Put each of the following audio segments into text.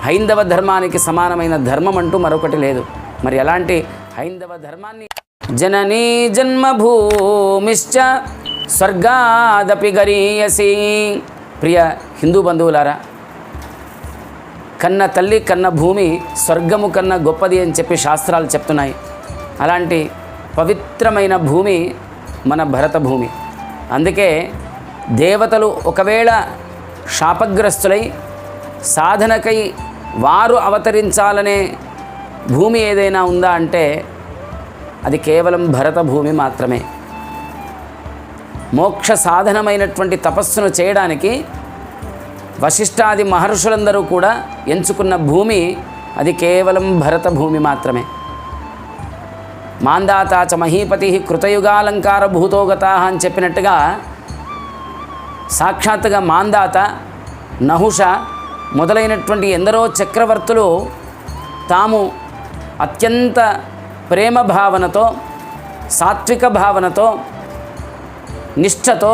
హైందవ ధర్మానికి సమానమైన ధర్మం అంటూ మరొకటి లేదు. మరి అలాంటి హైందవ ధర్మాన్ని జననీ జన్మభూమిశ్చ స్వర్గాదపి గరీయసి. ప్రియ హిందూ బంధువులారా, కన్న తల్లి కన్న భూమి స్వర్గము కన్నా గొప్పది అని చెప్పి శాస్త్రాలు చెప్తున్నాయి. అలాంటి పవిత్రమైన భూమి మన భరత భూమి. అందుకే దేవతలు ఒకవేళ శాపగ్రస్తులై సాధనకై వారు అవతరించాలనే భూమి ఏదైనా ఉందా అంటే అది కేవలం భరత భూమి మాత్రమే. మోక్ష సాధనమైనటువంటి తపస్సును చేయడానికి వశిష్ఠాది మహర్షులందరూ కూడా ఎంచుకున్న భూమి అది కేవలం భరత భూమి మాత్రమే. మాందాత చ మహీపతి కృతయుగాలంకార భూతోగత అని చెప్పినట్టుగా సాక్షాత్తుగా మాందాత, నహుష మొదలైనటువంటి ఎందరో చక్రవర్తులు తాము అత్యంత ప్రేమ భావనతో, సాత్విక భావనతో, నిష్ఠతో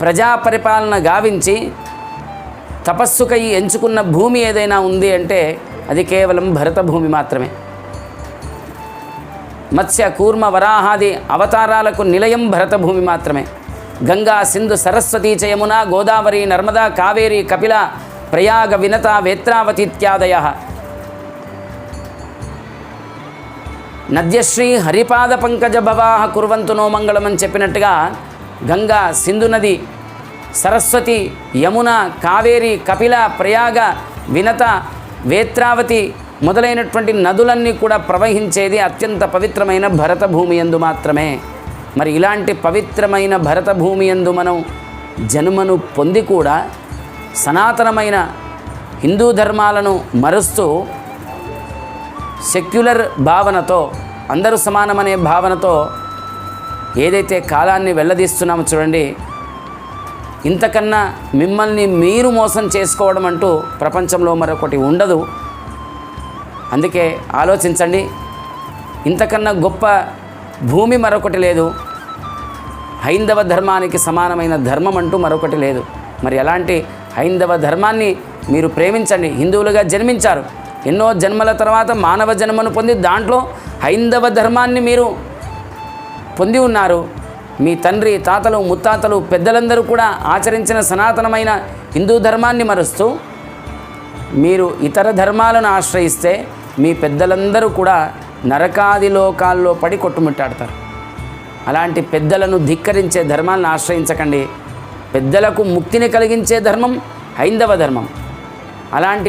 ప్రజాపరిపాలన గావించి తపస్సుకై ఎంచుకున్న భూమి ఏదైనా ఉంది అంటే అది కేవలం భరత భూమి మాత్రమే. మత్స్య కూర్మ వరాహాది అవతారాలకు నిలయం భరత భూమి మాత్రమే. గంగా సింధు సరస్వతీ చ యమున గోదావరి నర్మదా కావేరి కపిల ప్రయాగ వినత వేత్రావతి ఇత్యాదయ నద్యశ్రీ హరిపాద పంకజ భవాహ కుర్వంతు నో మంగళం అని చెప్పినట్టుగా గంగా, సింధు నది, సరస్వతి, యమున, కావేరి, కపిల, ప్రయాగ, వినత, వేత్రావతి మొదలైనటువంటి నదులన్నీ కూడా ప్రవహించేది అత్యంత పవిత్రమైన భరత భూమి యందు మాత్రమే. మరి ఇలాంటి పవిత్రమైన భరత భూమి యందు మనం జన్మను పొంది కూడా సనాతనమైన హిందూ ధర్మాలను మరుస్తూ సెక్యులర్ భావనతో, అందరూ సమానమనే భావనతో ఏదైతే కాలాన్ని వెళ్ళదీస్తున్నామో చూడండి, ఇంతకన్నా మిమ్మల్ని మీరు మోసం చేసుకోవడం అంటూ ప్రపంచంలో మరొకటి ఉండదు. అందుకే ఆలోచించండి, ఇంతకన్నా గొప్ప భూమి మరొకటి లేదు, హైందవ ధర్మానికి సమానమైన ధర్మం అంటూ మరొకటి లేదు. మరి అలాంటి హైందవ ధర్మాన్ని మీరు ప్రేమించండి. హిందువులుగా జన్మించారు, ఎన్నో జన్మల తర్వాత మానవ జన్మను పొంది దాంట్లో హైందవ ధర్మాన్ని మీరు పొంది ఉన్నారు. మీ తండ్రి, తాతలు, ముత్తాతలు, పెద్దలందరూ కూడా ఆచరించిన సనాతనమైన హిందూ ధర్మాన్ని మరుస్తూ మీరు ఇతర ధర్మాలను ఆశ్రయిస్తే మీ పెద్దలందరూ కూడా నరకాది లోకాల్లో పడి కొట్టుమిట్టాడతారు. అలాంటి పెద్దలను ధిక్కరించే ధర్మాలను ఆశ్రయించకండి. పెద్దలకు ముక్తిని కలిగించే ధర్మం హైందవ ధర్మం. అలాంటి